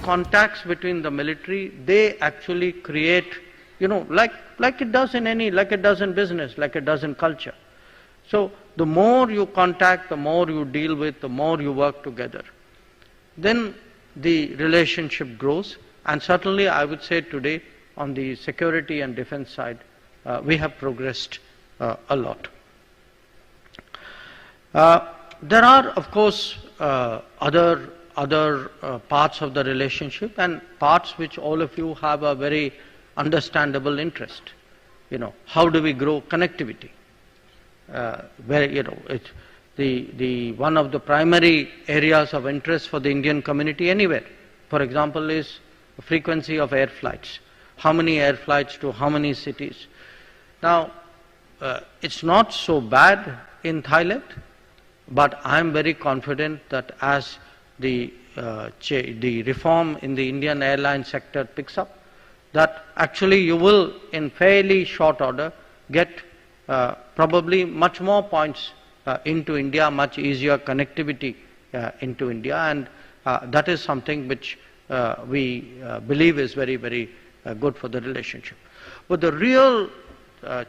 contacts between the military, they actually create, like it does in business, like it does in culture. So the more you contact, the more you deal with, the more you work together, then the relationship grows. And certainly I would say today on the security and defense side, we have progressed a lot. There are, of course, other parts of the relationship, and parts which all of you have a very understandable interest. How do we grow connectivity? It's the one of the primary areas of interest for the Indian community anywhere. For example, is the frequency of air flights. How many air flights to how many cities? Now, it's not so bad in Thailand, but I am very confident that as the reform in the Indian airline sector picks up, that actually you will, in fairly short order, get probably much more points into India, much easier connectivity into India, and that is something which we believe is very, very good for the relationship. But the real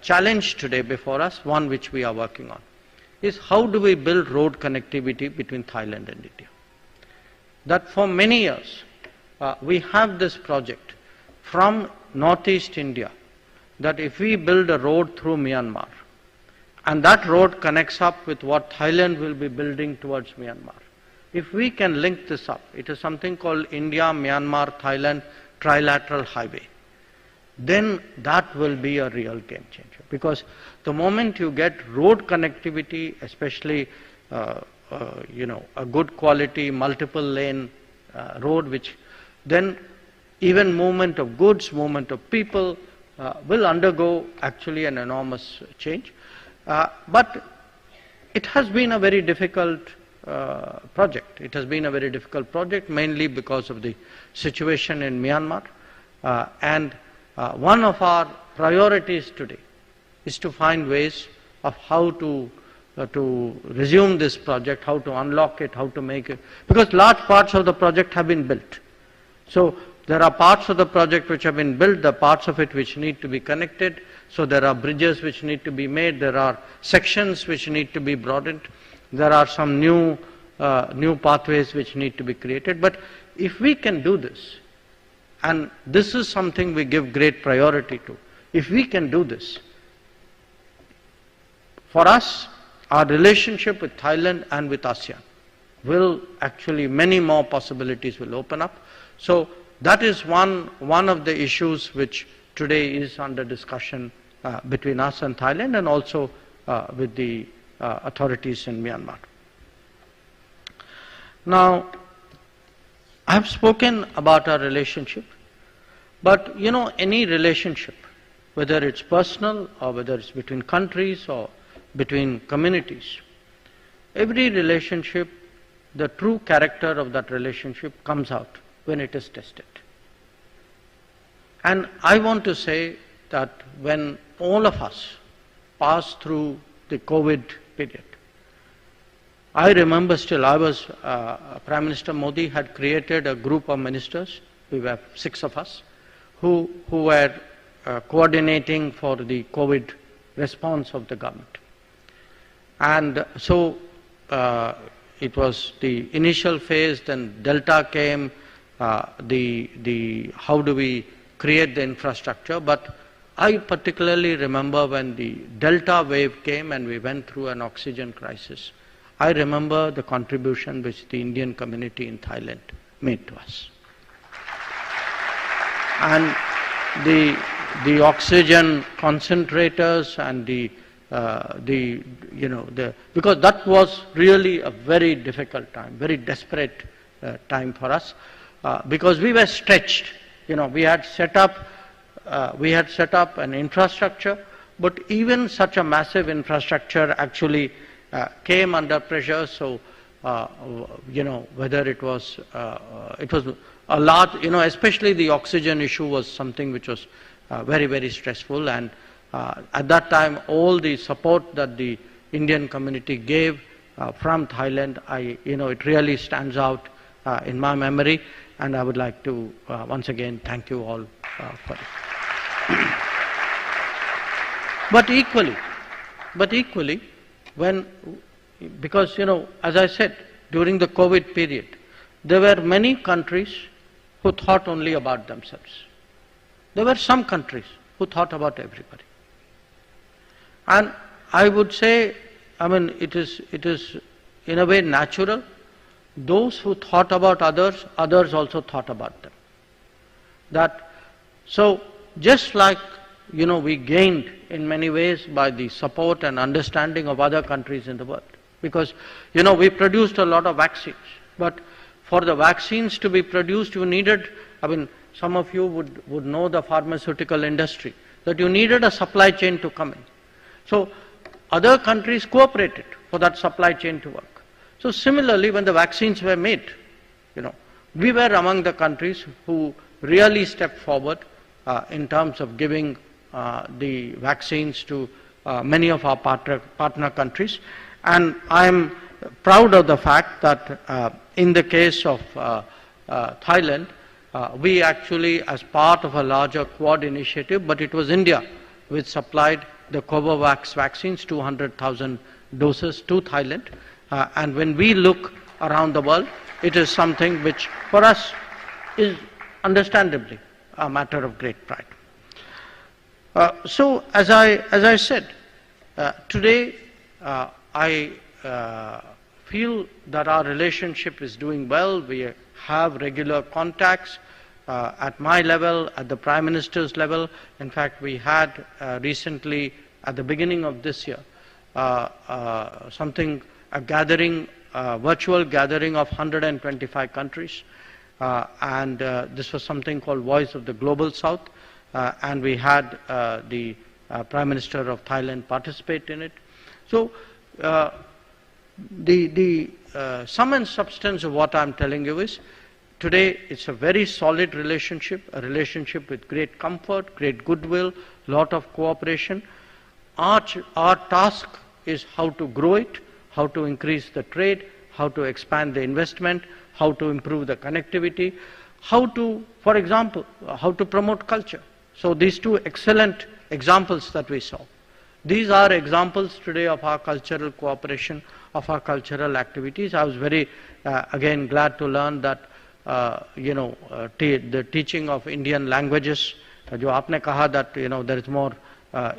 challenge today before us, one which we are working on, is how do we build road connectivity between Thailand and India. That for many years, we have this project from northeast India, that if we build a road through Myanmar, and that road connects up with what Thailand will be building towards Myanmar, if we can link this up, it is something called India, Myanmar, Thailand Trilateral Highway, then that will be a real game changer. Because the moment you get road connectivity, especially a good quality multiple lane road, which then even movement of goods, movement of people will undergo actually an enormous change. But it has been a very difficult project. It has been a very difficult project, mainly because of the situation in Myanmar. And one of our priorities today is to find ways of how to resume this project, how to unlock it, how to make it, because large parts of the project have been built. So there are parts of the project which have been built, there are parts of it which need to be connected, so there are bridges which need to be made, there are sections which need to be broadened, there are some new pathways which need to be created. But if we can do this, and this is something we give great priority to, if we can do this, for us, our relationship with Thailand and with ASEAN will actually, many more possibilities will open up. So that is one of the issues which today is under discussion between us and Thailand, and also with the authorities in Myanmar. Now, I have spoken about our relationship, but any relationship, whether it's personal or whether it's between countries or between communities, every relationship, the true character of that relationship comes out when it is tested. And I want to say that when all of us passed through the COVID period, I remember still, Prime Minister Modi had created a group of ministers, we were 6 of us, who were coordinating for the COVID response of the government. And so it was the initial phase, then Delta came, how do we create the infrastructure. But I particularly remember when the Delta wave came and we went through an oxygen crisis. I remember the contribution which the Indian community in Thailand made to us. And the oxygen concentrators and because that was really a very difficult time, very desperate time for us, because we were stretched. We had set up an infrastructure, but even such a massive infrastructure actually came under pressure. So whether it was a large, especially the oxygen issue was something which was very, very stressful. And at that time, all the support that the Indian community gave from Thailand, it really stands out in my memory. and I would like to once again thank you all for it. But equally, because as I said, during the COVID period, there were many countries who thought only about themselves. There were some countries who thought about everybody. And I would say, it is in a way natural. Those who thought about others, others also thought about them. So just like we gained in many ways by the support and understanding of other countries in the world. Because we produced a lot of vaccines, but for the vaccines to be produced you needed, some of you would know the pharmaceutical industry, that you needed a supply chain to come in. So other countries cooperated for that supply chain to work. So similarly, when the vaccines were made, we were among the countries who really stepped forward in terms of giving the vaccines to many of our partner countries. And I am proud of the fact that in the case of Thailand, we actually, as part of a larger Quad initiative, but it was India which supplied the Covovax vaccines, 200,000 doses to Thailand. And when we look around the world, it is something which for us is understandably a matter of great pride. So as I said, today I feel that our relationship is doing well. We have regular contacts at my level, at the Prime Minister's level. In fact, we had recently, at the beginning of this year, a gathering, virtual gathering of 125 countries. And this was something called Voice of the Global South. And we had the Prime Minister of Thailand participate in it. So the sum and substance of what I'm telling you is, today it's a very solid relationship, a relationship with great comfort, great goodwill, lot of cooperation. Our task is how to grow it, how to increase the trade, how to expand the investment, how to improve the connectivity, how to, for example, how to promote culture. So these two excellent examples that we saw, these are examples today of our cultural cooperation, of our cultural activities. I was very, again, glad to learn that, the teaching of Indian languages, jo aapne kaha that, there is more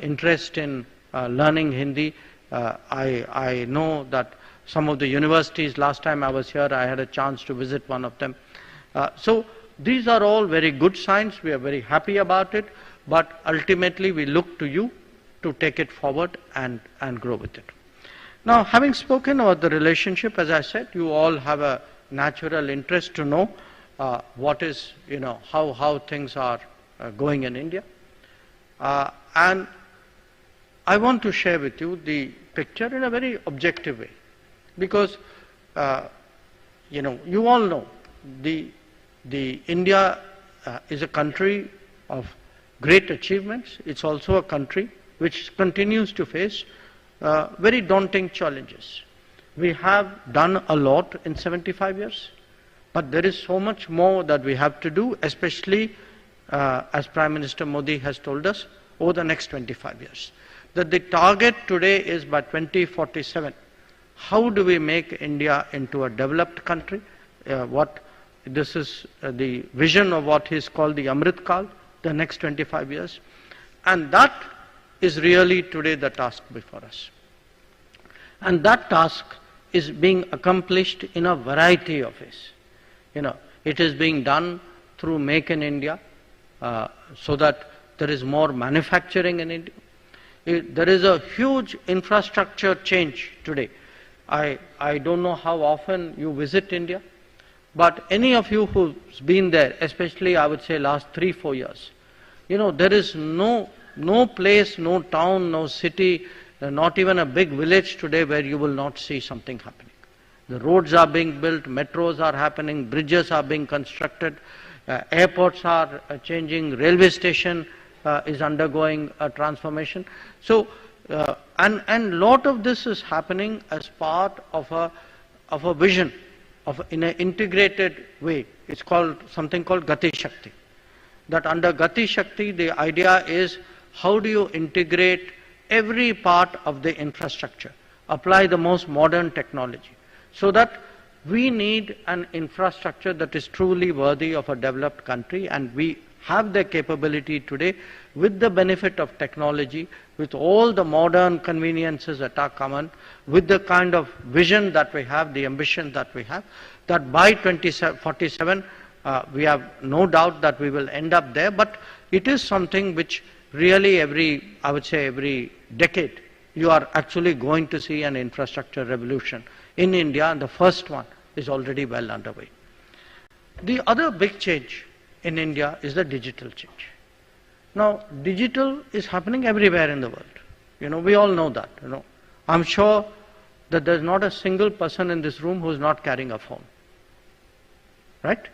interest in learning Hindi. I know that some of the universities, last time I was here, I had a chance to visit one of them. So these are all very good signs. We are very happy about it, but ultimately we look to you to take it forward and grow with it. Now, having spoken about the relationship, as I said, you all have a natural interest to know what is, how things are going in India. And I want to share with you the picture in a very objective way, because, you all know the India is a country of great achievements. It's also a country which continues to face very daunting challenges. We have done a lot in 75 years, but there is so much more that we have to do, especially as Prime Minister Modi has told us, over the next 25 years. That the target today is by 2047, how do we make India into a developed country? This is the vision of what is called the Amrit Kal, the next 25 years. And that is really today the task before us. And that task is being accomplished in a variety of ways. It is being done through Make in India, so that there is more manufacturing in India. There is a huge infrastructure change today. I don't know how often you visit India, but any of you who's been there, especially I would say last 3-4 years, there is no place, no town, no city, not even a big village today where you will not see something happening. The roads are being built, metros are happening, bridges are being constructed, airports are changing, railway station is undergoing a transformation. So, and lot of this is happening as part of a vision in an integrated way. It's called something called Gati Shakti. That under Gati Shakti, the idea is how do you integrate every part of the infrastructure, apply the most modern technology, so that we need an infrastructure that is truly worthy of a developed country, and we have the capability today with the benefit of technology, with all the modern conveniences that are common, with the kind of vision that we have, the ambition that we have, that by 2047 we have no doubt that we will end up there. But it is something which really I would say every decade, you are actually going to see an infrastructure revolution in India, and the first one is already well underway. The other big change in India is the digital change. Now, digital is happening everywhere in the world. We all know that. I'm sure that there's not a single person in this room who's not carrying a phone. Right?